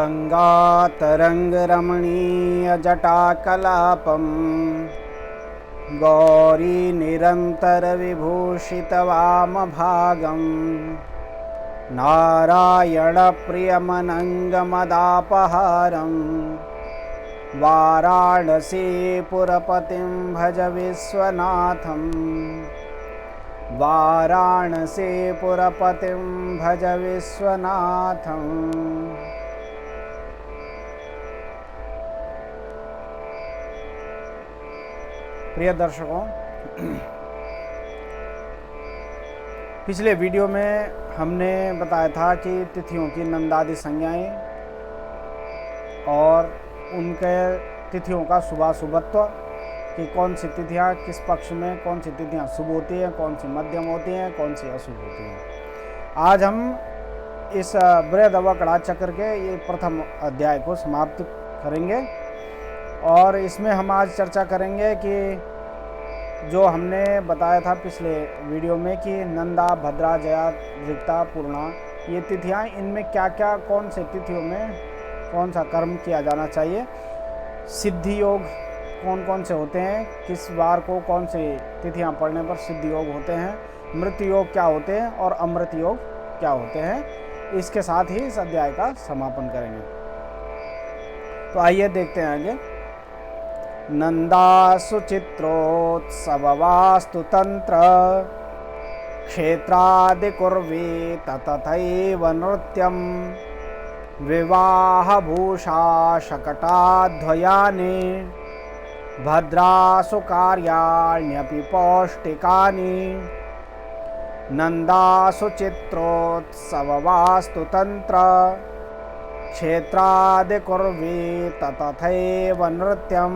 गङ्गातरङ्गरमणीयजटाकलापं गौरी निरन्तरविभूषितवामभागं नारायणप्रियमनङ्गमदापहारं वाराणसीपुरपतिं भज विश्वनाथं वाराणसीपुरपतिं भज विश्वनाथं। प्रिय दर्शकों, पिछले वीडियो में हमने बताया था कि तिथियों की नंदादि संज्ञाएं और उनके तिथियों का शुभाशुभत्व कि कौन सी तिथियां किस पक्ष में, कौन सी तिथियां शुभ होती हैं, कौन सी मध्यम होती हैं, कौन सी अशुभ होती हैं। आज हम इस बृहद अवकड़ा चक्र के ये प्रथम अध्याय को समाप्त करेंगे और इसमें हम आज चर्चा करेंगे कि जो हमने बताया था पिछले वीडियो में कि नंदा, भद्रा, जया, रिक्ता, पूर्णा ये तिथियां, इनमें क्या क्या, कौन से तिथियों में कौन सा कर्म किया जाना चाहिए, सिद्धि योग कौन कौन से होते हैं, किस वार को कौन से तिथियां पढ़ने पर सिद्धि योग होते हैं, मृत योग क्या होते हैं और अमृत योग क्या होते हैं, इसके साथ ही इस अध्याय का समापन करेंगे। तो आइए देखते हैं आगे। नंदासु चित्रोत्सववास्तुतंत्र क्षेत्रादि कुर्वे तथैव नृत्यं विवाहभूषा शकटाध्वयानि भद्रासु कार्याण्यपि पौष्टिकानि। नंदासु चित्रोत्सववास्तुतंत्र क्षेत्रादि कुर्वे तथैव नृत्यं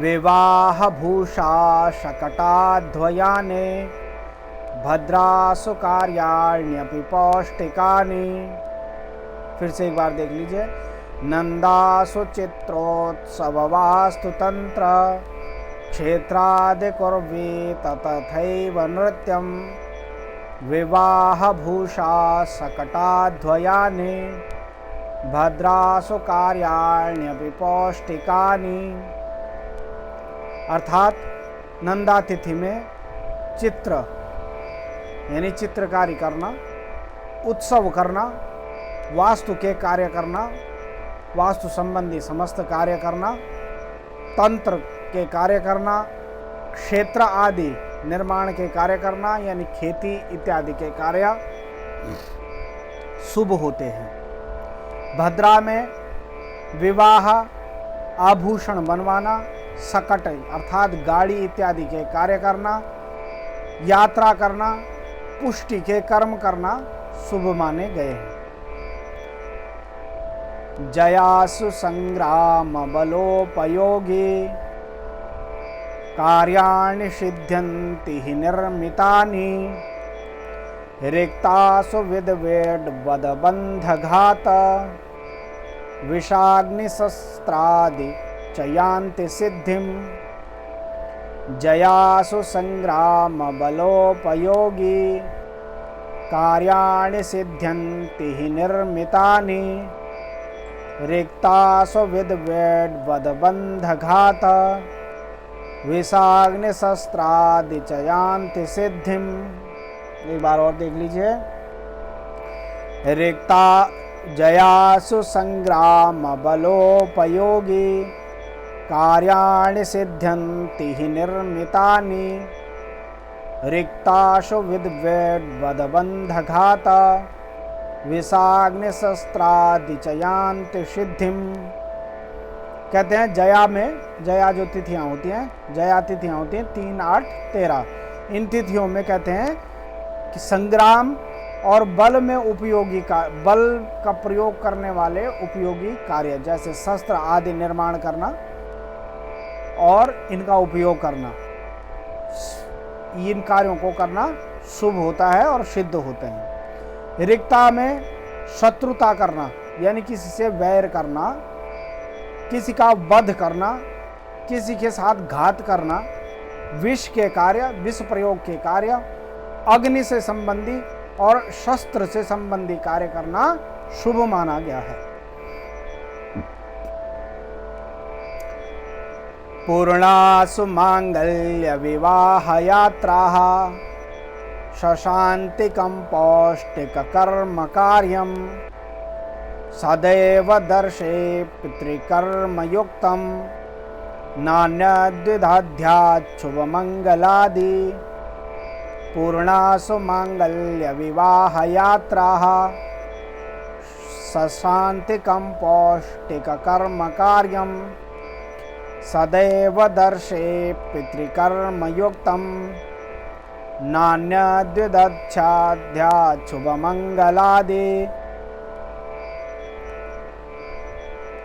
विवाहभूषा शकटाध्वयानि भद्रासु कार्याण्यपि पौष्टिकानि। फिर से एक बार देख लीजिए। नंदासु चित्रोत्सववास्तुतंत्र क्षेत्रादि कुर्वे तथैव नृत्यं विवाहभूषा शकटाध्वयानि भद्रासु कार्याण्यपि पौष्टिकानि। अर्थात नंदा तिथि में चित्र यानी चित्रकारी करना, उत्सव करना, वास्तु के कार्य करना, वास्तु संबंधी समस्त कार्य करना, तंत्र के कार्य करना, क्षेत्र आदि निर्माण के कार्य करना यानी खेती इत्यादि के कार्य शुभ होते हैं। भद्रा में विवाह, आभूषण बनवाना, सकट अर्थात गाड़ी इत्यादि के कार्य करना, यात्रा करना, पुष्टि के कर्म करना शुभ माने गए हैं। जयासु संग्राम बलोपयोगी कार्याणि सिद्ध्यन्ति हि निर्मितानि रिक्तासु विद्वेड्वदबन्धघात विषाग्निशस्त्रादि चयान्ति सिद्धिं। जयासु संग्राम बलोपयोगी कार्याणि सिद्ध्यन्ति हि निर्मितानि रिक्तासु विद्वेड्वदबन्धघात विषाग्निशस्त्रादि चयान्ति सिद्धिं। एक बार और देख लीजिए। रिक्ता जयासु संग्राम बलोपयोगी कार्याणि सिद्ध्यन्ति हि निर्मितानि रिक्तासु विद्वेड्वदबन्धघात विषाग्निशस्त्रादि चयान्ति सिद्धिं। कहते हैं जया में, जया जो तिथियां होती हैं, जया तिथियां होती हैं 3, 8, 13। इन तिथियों में कहते हैं कि संग्राम और बल में उपयोगी का, बल का प्रयोग करने वाले उपयोगी कार्य जैसे शस्त्र आदि निर्माण करना और इनका उपयोग करना, इन कार्यों को करना शुभ होता है और सिद्ध होते हैं। रिक्ता में शत्रुता करना यानी किसी से वैर करना, किसी का वध करना, किसी के साथ घात करना, विष के कार्य, विष प्रयोग के कार्य, अग्नि से संबंधी और शस्त्र से संबंधी कार्य करना शुभ माना गया है। पूर्णासु मांगल्य विवाह यात्रा शशांतिकं पौष्टिक कर्म कार्यम सदैव दर्शे पितृकर्म युक्तम नान्यद्विधाध्यात् शुभ मंगलादि। पूर्णासु मांगल्य विवाह यात्रा सशांतिकं पौष्टिक कर्म कार्यम सदैव दर्शे पितृकर्म युक्तम नान्यद्विधाध्यात् शुभ मंगलादि।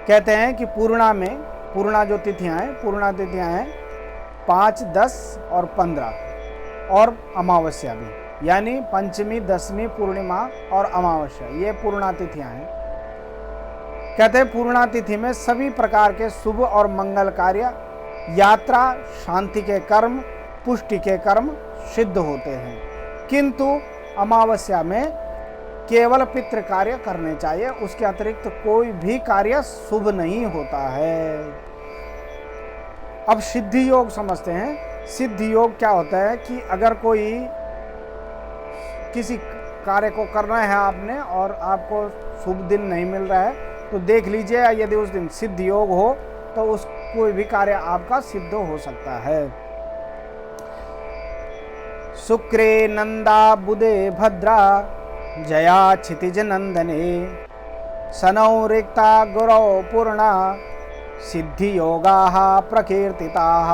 कहते हैं कि पूर्णा में, पूर्णा जो तिथियां हैं, पूर्णा तिथियां हैं 5, 10 और 15 और अमावस्या भी, यानी पंचमी, दसवीं, पूर्णिमा और अमावस्या, ये पूर्णा तिथियां हैं। कहते हैं पूर्णा तिथि में सभी प्रकार के शुभ और मंगल कार्य, यात्रा, शांति के कर्म, पुष्टि के कर्म सिद्ध होते हैं, किंतु अमावस्या में केवल पितृ कार्य करने चाहिए, उसके अतिरिक्त कोई भी कार्य शुभ नहीं होता है। अब सिद्धि योग समझते हैं। सिद्धि योग क्या होता है कि अगर कोई किसी कार्य को करना है आपने और आपको शुभ दिन नहीं मिल रहा है तो देख लीजिए, यदि उस दिन सिद्धि योग हो तो उस कोई भी कार्य आपका सिद्ध हो सकता है। शुक्रे नंदा बुधे भद्रा जया क्षितिज नंदने सनौ रिक्ता गुरौ पूर्णा सिद्धि योगाः प्रकीर्तिताः।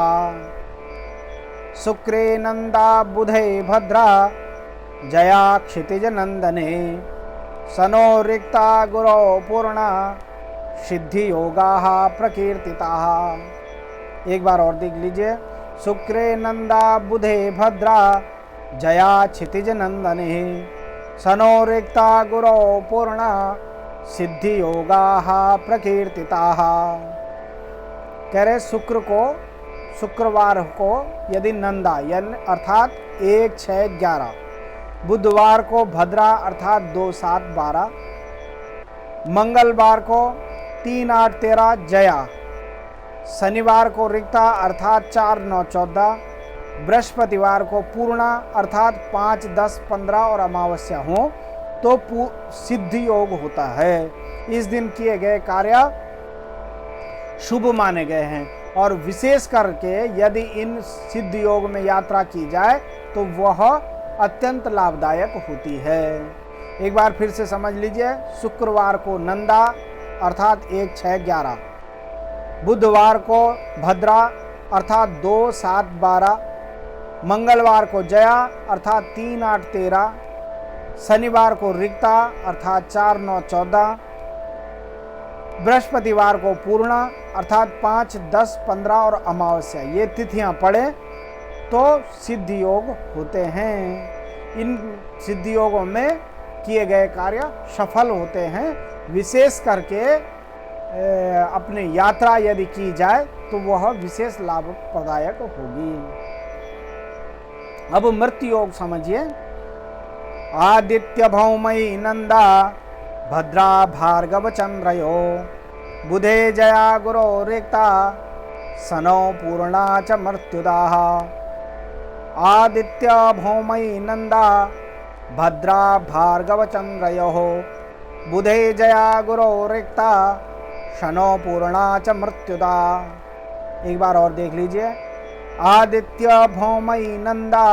शुक्रे नंदा बुधे भद्रा जया क्षितिज नंदने सनो रिक्ता गुरौ पूर्णा सिद्धि योगाः प्रकीर्तिताः। एक बार और देख लीजिए। शुक्रे नंदा बुधे भद्रा जया क्षितिज नंदने सनो रिक्ता गुरौ पूर्णा सिद्धि योगाः प्रकीर्तिताः। कह रहे शुक्रवार को यदि नंदा यानी अर्थात 1, 6, 11, बुधवार को भद्रा अर्थात 2, 7, 12, मंगलवार को 3, 8, 13 जया, शनिवार को रिक्ता अर्थात 4, 9, 14, बृहस्पतिवार को पूर्णा अर्थात 5, 10, 15 और अमावस्या हो तो सिद्धि योग होता है। इस दिन किए गए कार्य शुभ माने गए हैं और विशेष करके यदि इन सिद्धि योग में यात्रा की जाए तो वह अत्यंत लाभदायक होती है। एक बार फिर से समझ लीजिए। शुक्रवार को नंदा अर्थात 1, 6, 11, बुधवार को भद्रा अर्थात 2, 7, 12, मंगलवार को जया अर्थात 3, 8, 13, शनिवार को रिक्ता अर्थात 4, 9, 14, बृहस्पतिवार को पूर्णा अर्थात 5, 10, 15 और अमावस्या, ये तिथियां पड़े तो सिद्धि योग होते हैं। इन सिद्धि योगों में किए गए कार्य सफल होते हैं। विशेष करके अपनी यात्रा यदि की जाए तो वह विशेष लाभप्रदायक होगी। अब मृत्यु योग समझिए। आदित्य भौमई नंदा भद्रा भार्गव चंद्रयो बुधे जया गुरो रिक्ता सनो पूर्णा च मृत्युदाः। आदित्य भौमई नंदा भद्रा भार्गव चंद्रयोः बुधे जया गुरो रिक्ता शनो पूर्णा च मृत्युदा। एक बार और देख लीजिए। आदित्य भौमई नंदा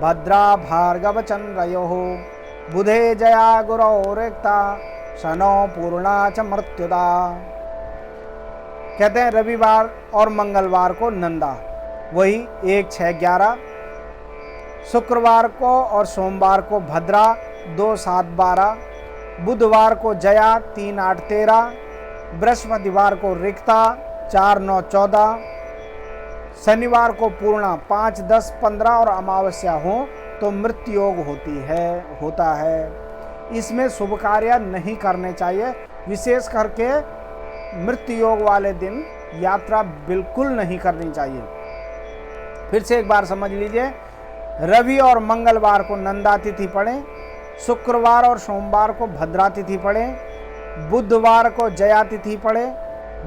भद्रा भार्गव चंद्रयोः बुधे जया गुरो रिक्ता शनो पूर्णा च मृत्युदा। कहते हैं रविवार और मंगलवार को नंदा, वही 1, 6, 11, शुक्रवार को और सोमवार को भद्रा 2, 7, 12, बुधवार को जया 3, 8, 13, बृहस्पतिवार को रिक्ता 4, 9, 14, शनिवार को पूर्णा 5, 10, 15 और अमावस्या हो तो मृत्यु योग होता है। इसमें शुभ कार्य नहीं करने चाहिए। विशेष करके मृत्यु योग वाले दिन यात्रा बिल्कुल नहीं करनी चाहिए। फिर से एक बार समझ लीजिए। रवि और मंगलवार को नंदा तिथि पड़े शुक्रवार और सोमवार को भद्रा तिथि पड़े, बुधवार को जया तिथि पड़े,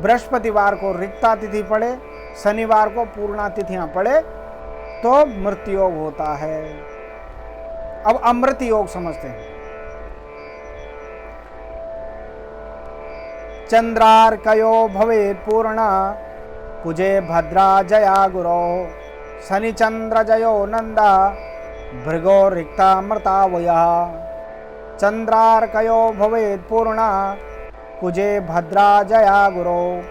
बृहस्पतिवार को रिक्ता तिथि पड़े, शनिवार को पूर्णा तिथियां पड़े तो मृत योग होता है। अब अमृत योग समझते हैं। चंद्रार्कयो भवेत् पूर्णा कुजे भद्रा जया गुरो शनि चंद्र जयो नंदा भृगो रिक्ता मृतावयः। चंद्रार्कयो भवेत् पूर्णा कुजे भद्रा जया गुरो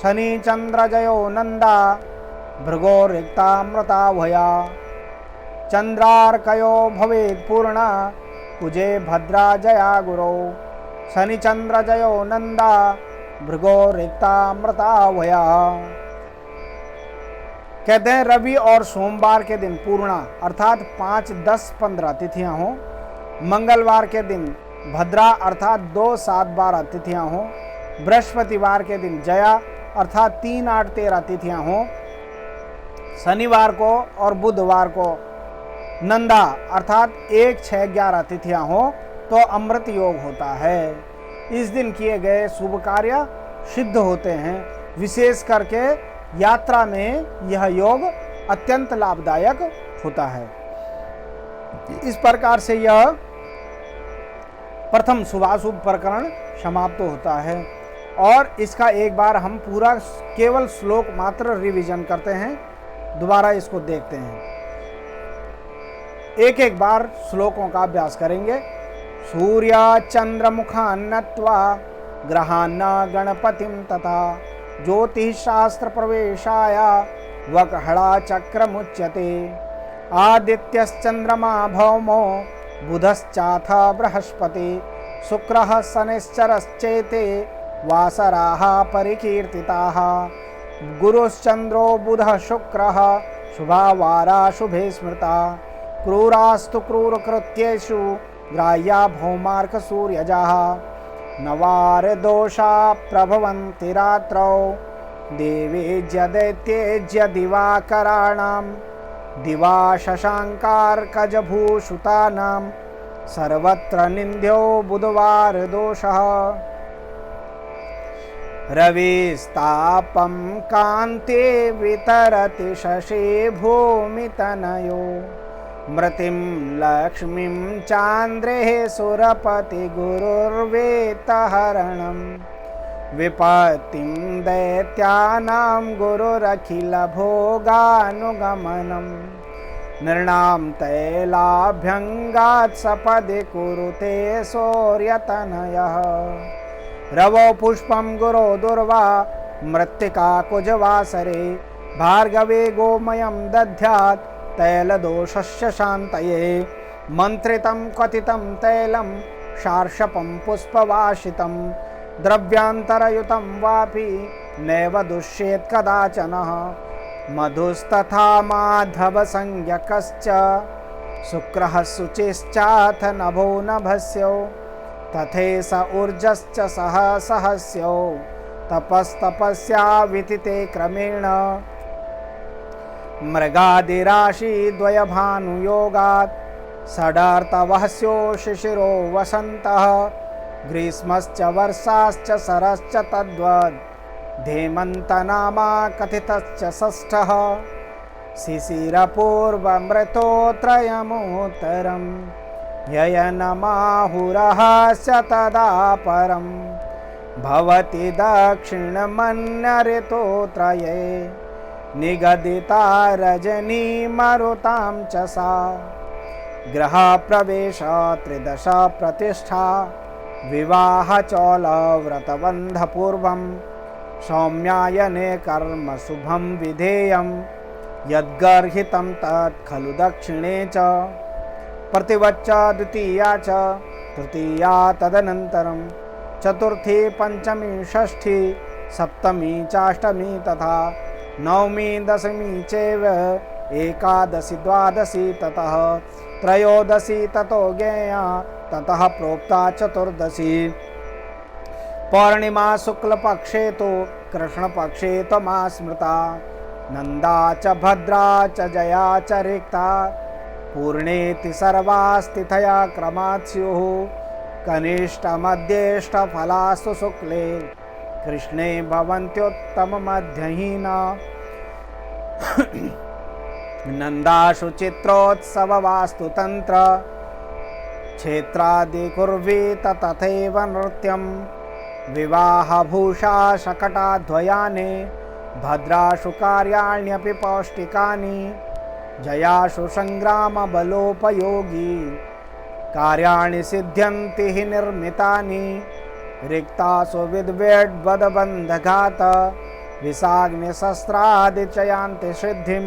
शनि चंद्र जयो नंदा भृगो रिक्ता मृतावयः। चंद्रार्कयो भवेत् पूर्णा कुजे भद्रा जया गुरो शनि चंद्र जयो नंदा भृगो रिक्ता मृतावयः। कहते हैं रवि और सोमवार के दिन पूर्णा अर्थात 5, 10, 15 तिथियां हों, मंगलवार के दिन भद्रा अर्थात 2, 7, 12 तिथियां हों, बृहस्पतिवार के दिन जया अर्थात 3, 8, 13 तिथियां हों, शनिवार को और बुधवार को नंदा अर्थात 1, 6, 11 तिथियां हों तो अमृत योग होता है। इस दिन किए गए शुभ कार्य सिद्ध होते हैं। विशेष करके यात्रा में यह योग अत्यंत लाभदायक होता है। इस प्रकार से यह प्रथम शुभाशुभ प्रकरण समाप्त होता है और इसका एक बार हम पूरा केवल श्लोक मात्र रिवीजन करते हैं, दोबारा इसको देखते हैं। एक एक बार श्लोकों का अभ्यास करेंगे। सूर्य चंद्रमुखान् नत्वा ग्रहान् गणपतिं तथा ज्योतिषशास्त्र प्रवेशाय वकहड़ा चक्रमुच्यते। आदित्यश्चंद्रमा भौमो बुधश्चाथ बृहस्पति शुक्रः शनिश्चरश्चेते वासराः परिकीर्तिताः। गुरुश्चंद्रो बुधः शुक्रः शुभावारा शुभे स्मृता। क्रूरास्तु क्रूरकृत्येषु ग्राह्या भौमार्क सूर्यजाः। नवार दोषा प्रभवन्ति रात्रौ देवेज्य दैत्येज्य दिवाकराणां। दिवा शशाङ्कार्कजभूषुतानां सर्वत्र निन्द्यो बुधवार दोषः। रविस्तापं कान्ते वितरति शशि भूमितनयो। मृतिं लक्ष्मीं चान्द्रेः सुरपति गुरुर्वेतहरणं। विपत्तिं दैत्यानां गुरुरखिलभोगानुगमनं। नृणां तैलाभ्यङ्गात् सपदि कुरुते शौर्यतनयः। रवो पुष्पं गुरो दुर्वा मृत्तिका कुजवासरे। भार्गवे गोमयं दध्यात् तैलदोषस्य शान्तये। मन्त्रितं क्वथितं तैलं शार्षपं पुष्पवासितं। द्रव्यान्तरयुतं वापि नैव दुष्येत् कदाचनः। मधुस्तथा माधवसंज्ञकश्च शुक्रः शुचिश्चाथ नभो नभस्यो। तथेस ऊर्जश्च सहस्यो तपस्तपस्या वितिते क्रमेण। मृगादिराशि द्वयभानुयोगात् षडर्थवहस्यो शिशिरो वसन्तः। ग्रीष्मश्च वर्षाश्च शरश्च तद्वद् धेमन्तनामा कथितश्च षष्ठः। शिशिरपूर्वमृतोत्रयमुत्तरं ययनमाहुरहस्य तदा परं। भवति दक्षिणमन्यऋतोत्रये निगदिता रजनी मरुतां च सा। गृहप्रवेश त्रिदश प्रतिष्ठा विवाह चौलव्रतबन्धपूर्वं। सौम्यायने कर्म शुभं विधेयं यद्गर्हितं तत् खलु दक्षिणे च। प्रतिवच्च द्वितीया च तृतीया तदनन्तरं। चतुर्थी पंचमी षष्ठी सप्तमी चाष्टमी तथा नवमी दशमी चैव एकादशी द्वादशी ततः त्रयोदशी ततो ज्ञेया ततः प्रोक्ता चतुर्दशी। पौर्णिमा शुक्लपक्षे तो कृष्णपक्षे तमा स्मृता। नंदा च भद्रा च जया च रिक्ता पूर्णेति सर्वास्तिथया क्रमात् स्युः कनिष्ठमध्येष्टफलास्तु शुक्ले कृष्णे भवन्त्युत्तममध्यहीना नन्दाशु चित्रोत्सववास्तु तन्त्र क्षेत्रादि कुर्वीत तथैव नृत्यं विवाहभूषा शकटाद्वयाने भद्राशु कार्याण्यपि पौष्टिकानि जयाशु संग्रामबलोपयोगी कार्याणि सिद्ध्यन्ति हि निर्मितानि रिक्तासु विद्वेड्वदबन्धघात विषाग्निशस्त्रादिचयान्ति सिद्धिं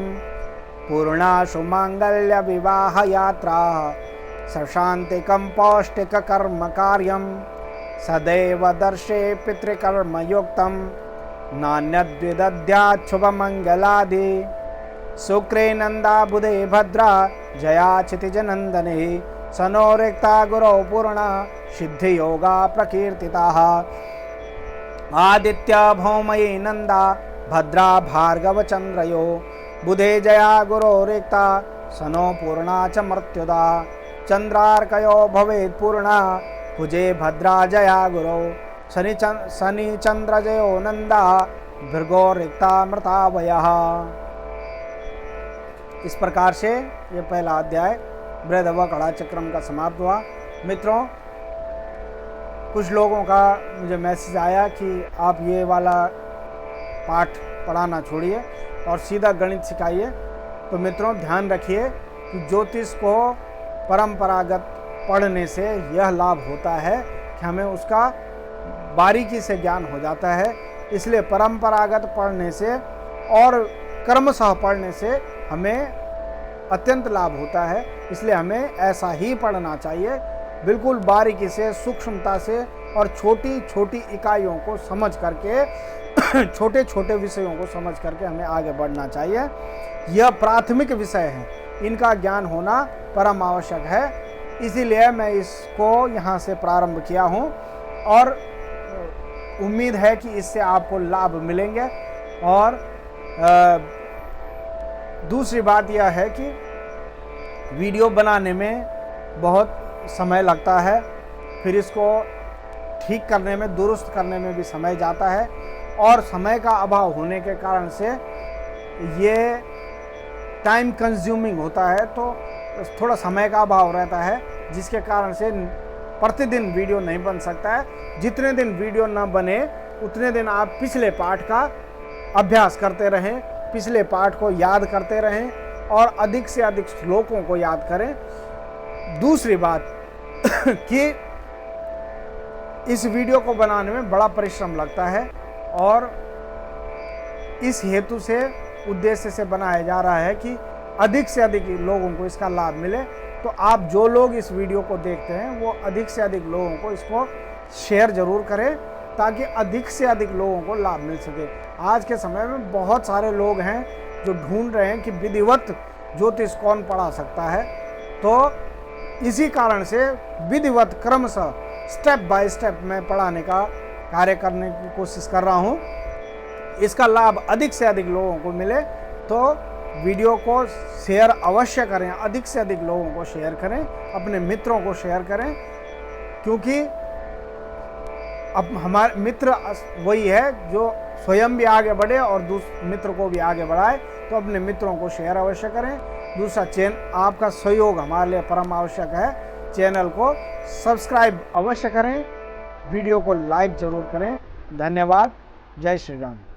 पूर्णाशु माङ्गल्यविवाहयात्रा सशान्तिकं पौष्टिककर्मकार्यं सदैव दर्शे पितृकर्मयुक्तं नान्यद्विदद्याच्छुभमङ्गलादि शुक्रे नन्दा बुधे भद्रा जया क्षितिजनन्दने सनो रिक्ता गुरौ पूर्णा सिद्धियोगा प्रकीर्तिताः आदित्य भौमये नन्दा भद्रा भार्गवचन्द्रयो बुधे जया गुरो रिक्ता सनो पूर्णा च मर्त्युदा चन्द्रार्कयो भवेत् पूर्णा कुजे भद्रा जया गुरो शनि चन्द्रजयो नन्दा भृगो रिक्ता मृतावयः। इस प्रकार से ये पहला अध्याय बृहदव कड़ा चक्रम का समाप्त हुआ। मित्रों, कुछ लोगों का मुझे मैसेज आया कि आप ये वाला पाठ पढ़ाना छोड़िए और सीधा गणित सिखाइए। तो मित्रों, ध्यान रखिए कि ज्योतिष को परंपरागत पढ़ने से यह लाभ होता है कि हमें उसका बारीकी से ज्ञान हो जाता है। इसलिए परंपरागत पढ़ने से और क्रमशः पढ़ने से हमें अत्यंत लाभ होता है। इसलिए हमें ऐसा ही पढ़ना चाहिए, बिल्कुल बारीकी से, सूक्ष्मता से और छोटी छोटी इकाइयों को समझ करके छोटे छोटे विषयों को समझ करके हमें आगे बढ़ना चाहिए। यह प्राथमिक विषय है, इनका ज्ञान होना परम आवश्यक है। इसीलिए मैं इसको यहाँ से प्रारंभ किया हूँ और उम्मीद है कि इससे आपको लाभ मिलेंगे। और दूसरी बात यह है कि वीडियो बनाने में बहुत समय लगता है, फिर इसको ठीक करने में, दुरुस्त करने में भी समय जाता है और समय का अभाव होने के कारण से ये टाइम कंज्यूमिंग होता है, तो थोड़ा समय का अभाव रहता है, जिसके कारण से प्रतिदिन वीडियो नहीं बन सकता है। जितने दिन वीडियो ना बने उतने दिन आप पिछले पाठ का अभ्यास करते रहें, पिछले पाठ को याद करते रहें और अधिक से अधिक श्लोकों को याद करें। दूसरी बात कि इस वीडियो को बनाने में बड़ा परिश्रम लगता है और इस हेतु से, उद्देश्य से बनाया जा रहा है कि अधिक से अधिक लोगों को इसका लाभ मिले। तो आप जो लोग इस वीडियो को देखते हैं वो अधिक से अधिक लोगों को इसको शेयर जरूर करें, ताकि अधिक से अधिक लोगों को लाभ मिल सके। आज के समय में बहुत सारे लोग हैं जो ढूंढ रहे हैं कि विधिवत ज्योतिष कौन पढ़ा सकता है। तो इसी कारण से विधिवत क्रमशः स्टेप बाय स्टेप मैं पढ़ाने का कार्य करने की कोशिश कर रहा हूँ। इसका लाभ अधिक से अधिक लोगों को मिले तो वीडियो को शेयर अवश्य करें, अधिक से अधिक लोगों को शेयर करें, अपने मित्रों को शेयर करें, क्योंकि अब हमारे मित्र वही है जो स्वयं भी आगे बढ़े और मित्र को भी आगे बढ़ाए। तो अपने मित्रों को शेयर अवश्य करें। दूसरा, आपका सहयोग हमारे लिए परम आवश्यक है। चैनल को सब्सक्राइब अवश्य करें, वीडियो को लाइक जरूर करें। धन्यवाद। जय श्री राम।